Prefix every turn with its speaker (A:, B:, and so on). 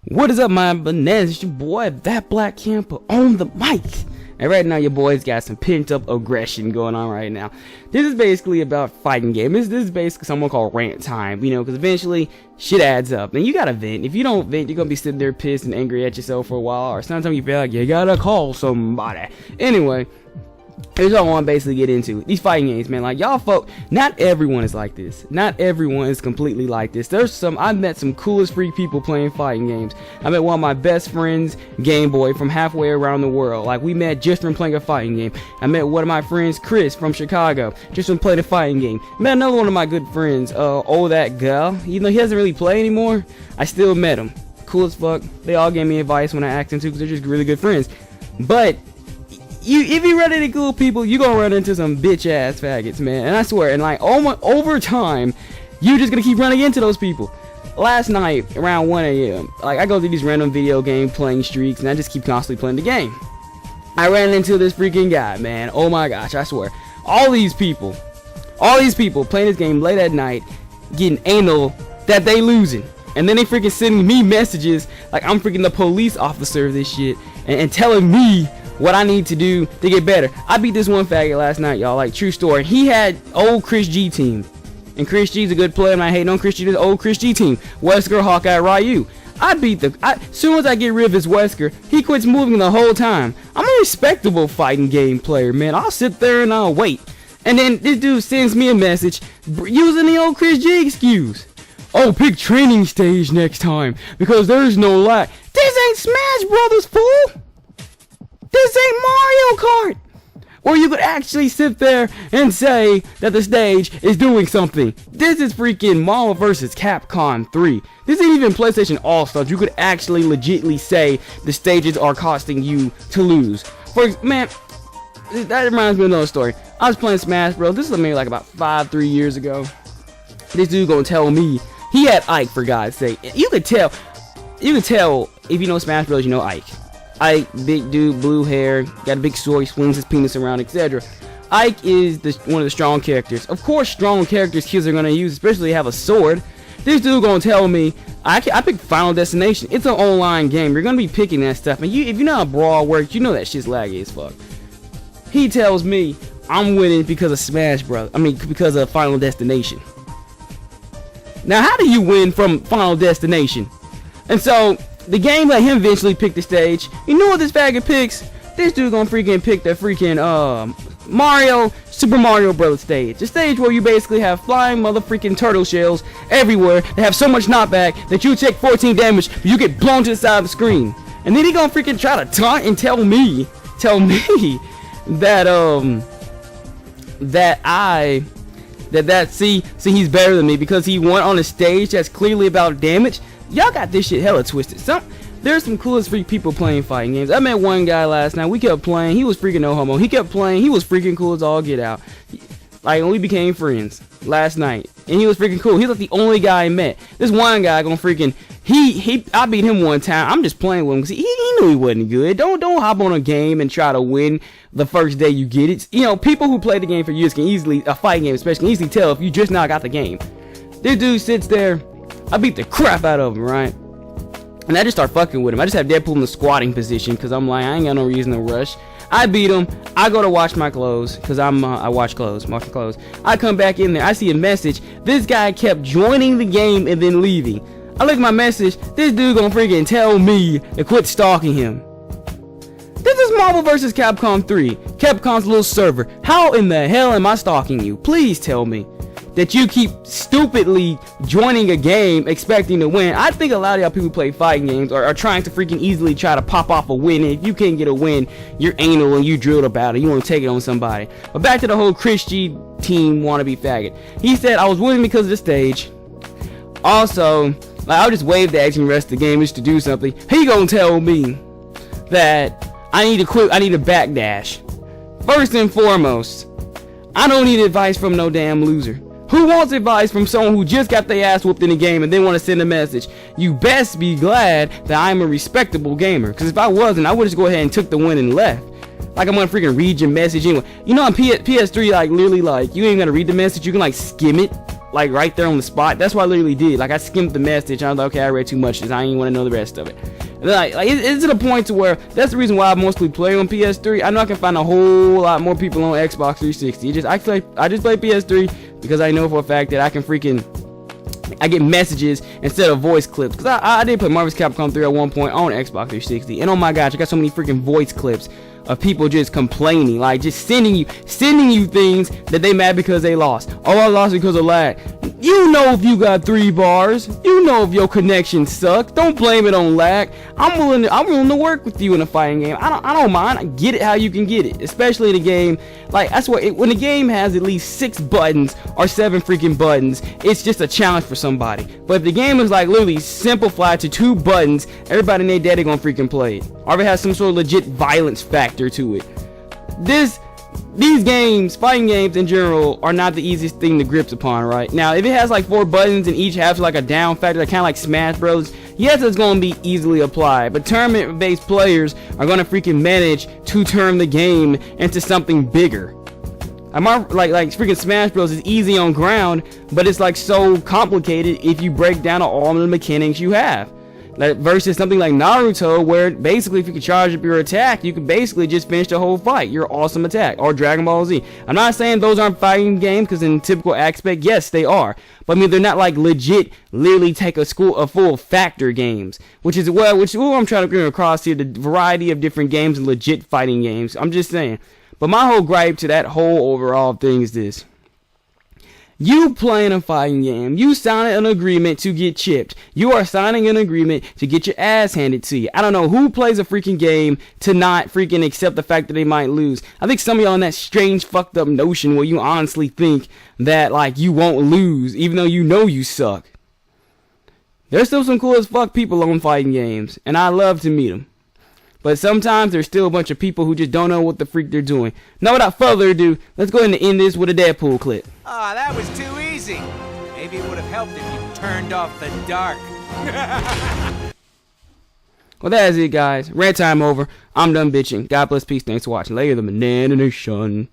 A: What is up, my bananas? It's your boy, Thatblackcamper, on the mic. And right now, your boy's got some pent-up aggression going on right now. This is basically about fighting game. This is basically someone called Rant time, you know, because eventually, shit adds up. And you gotta vent. If you don't vent, you're gonna be sitting there pissed and angry at yourself for a while. Or sometimes you feel like you gotta call somebody. Anyway, here's what I want to basically get into. These fighting games, man. Like, y'all folk, not everyone is like this. Not everyone is completely like this. I've met some coolest freak people playing fighting games. I met one of my best friends, Game Boy, from halfway around the world. Like, we met just from playing a fighting game. I met one of my friends, Chris, from Chicago, just from playing a fighting game. Met another one of my good friends, that girl. Even though he doesn't really play anymore, I still met him. Cool as fuck. They all gave me advice when I asked them to, because they're just really good friends. But if you run into cool people, you gonna run into some bitch ass faggots, man. And I swear, and like over time, you just gonna keep running into those people. Last night around 1 a.m., like, I go through these random video game playing streaks, and I just keep constantly playing the game. I ran into this freaking guy, man. Oh my gosh, I swear. All these people playing this game late at night, getting anal that they losing. And then they freaking sending me messages like I'm freaking the police officer of this shit, and telling me what I need to do to get better. I beat this one faggot last night, y'all. Like, true story. He had old Chris G team, and Chris G's a good player. I'm not hating on Chris G. This old Chris G team, Wesker, Hawkeye, Ryu. Soon as I get rid of his Wesker, he quits moving the whole time. I'm a respectable fighting game player, man. I'll sit there and I'll wait. And then this dude sends me a message using the old Chris G excuse. Oh, pick training stage next time because there's no lag. This ain't Smash Brothers, fool. This ain't Mario Kart! Or you could actually sit there and say that the stage is doing something. This is freaking Marvel vs. Capcom 3. This ain't even PlayStation All-Stars. You could actually legitly say the stages are costing you to lose. Man, that reminds me of another story. I was playing Smash Bros. This was maybe like about 3 years ago. This dude gonna tell me he had Ike, for God's sake. You could tell if you know Smash Bros. You know Ike. Ike, big dude, blue hair, got a big sword, he swings his penis around, etc. Ike is one of the strong characters. Of course, strong characters kids are gonna use, especially if they have a sword. This dude gonna tell me I picked Final Destination. It's an online game. You're gonna be picking that stuff, and if you know how Brawl works, you know that shit's laggy as fuck. He tells me I'm winning because of Smash Bros. Because of Final Destination. Now, how do you win from Final Destination? And so the game let him eventually pick the stage. You know what this faggot picks? This dude gonna freaking pick the freaking Super Mario Bros. Stage. The stage where you basically have flying motherfreaking turtle shells everywhere. They have so much knockback that you take 14 damage, but you get blown to the side of the screen. And then he gonna freaking try to taunt and tell me that see he's better than me because he won on a stage that's clearly about damage. Y'all got this shit hella twisted. There's some coolest freak people playing fighting games. I met one guy last night. We kept playing. He was freaking no homo. He kept playing. He was freaking cool as all get out. Like, we became friends last night, and he was freaking cool. He's like the only guy I met. This one guy gonna freaking I beat him one time. I'm just playing with him because he knew he wasn't good. Don't hop on a game and try to win the first day you get it. You know, people who play the game for years can easily, a fighting game especially, can easily tell if you just now got the game. This dude sits there. I beat the crap out of him, right? And I just start fucking with him. I just have Deadpool in the squatting position because I'm like, I ain't got no reason to rush. I beat him. I go to wash my clothes because I wash my clothes. I come back in there. I see a message. This guy kept joining the game and then leaving. I look at my message. This dude gonna freaking tell me to quit stalking him. This is Marvel vs. Capcom 3. Capcom's little server. How in the hell am I stalking you? Please tell me that you keep stupidly joining a game expecting to win. I think a lot of y'all people who play fighting games are trying to freaking easily try to pop off a win. And if you can't get a win, you're anal and you drilled about it. You want to take it on somebody. But back to the whole Chris G team wannabe faggot. He said I was winning because of the stage. Also, like, I'll just wave the action the rest of the game just to do something. He gonna tell me that I need to quit. I need to backdash. First and foremost, I don't need advice from no damn loser. Who wants advice from someone who just got their ass whooped in the game and then want to send a message? You best be glad that I'm a respectable gamer. Because if I wasn't, I would just go ahead and took the win and left. Like, I'm gonna freaking read your message anyway. You know on PS3, like, literally, like, you ain't gonna read the message. You can, like, skim it. like right there on the spot. That's what I literally did. Like I skimmed the message. I was like, okay, I read too much. I ain't want to know the rest of it. And then, like it's to the point to where that's the reason why I mostly play on PS3. I know I can find a whole lot more people on Xbox 360. I just play PS3 because I know for a fact that I get messages instead of voice clips. Because I did play Marvel's Capcom 3 at one point on Xbox 360. And oh my gosh, I got so many freaking voice clips of people just complaining. Like just sending you things that they mad because they lost. Oh, I lost because of lag. You know if you got 3 bars. You know if your connection sucks. Don't blame it on lag. I'm willing to work with you in a fighting game. I don't mind. I get it how you can get it. Especially in a game. Like that's what when the game has at least 6 buttons or 7 freaking buttons, it's just a challenge for somebody. But if the game is like literally simplified to 2 buttons, everybody and their daddy gonna freaking play it. Or if it has some sort of legit violence factor to it. These games, fighting games in general, are not the easiest thing to grip upon, right? Now, if it has like 4 buttons and each has like a down factor, like kind of like Smash Bros, yes, it's going to be easily applied. But tournament-based players are going to freaking manage to turn the game into something bigger. Like freaking Smash Bros is easy on ground, but it's like so complicated if you break down all the mechanics you have. Like, versus something like Naruto, where basically if you can charge up your attack, you can basically just finish the whole fight. Your awesome attack. Or Dragon Ball Z. I'm not saying those aren't fighting games, because in typical aspect, yes, they are. But I mean, they're not like legit, literally take a full factor games. Which is what I'm trying to bring across here, the variety of different games and legit fighting games. I'm just saying. But my whole gripe to that whole overall thing is this. You playing a fighting game. You signed an agreement to get chipped. You are signing an agreement to get your ass handed to you. I don't know who plays a freaking game to not freaking accept the fact that they might lose. I think some of y'all in that strange fucked up notion where you honestly think that like you won't lose even though you know you suck. There's still some cool as fuck people on fighting games, and I love to meet them. But sometimes there's still a bunch of people who just don't know what the freak they're doing. Now, without further ado, let's go ahead and end this with a Deadpool clip.
B: Ah, that was too easy. Maybe it would have helped if you turned off the dark.
A: Well, that is it, guys. Rant time over. I'm done bitching. God bless, peace, thanks for watching. Later, the Banana Nation.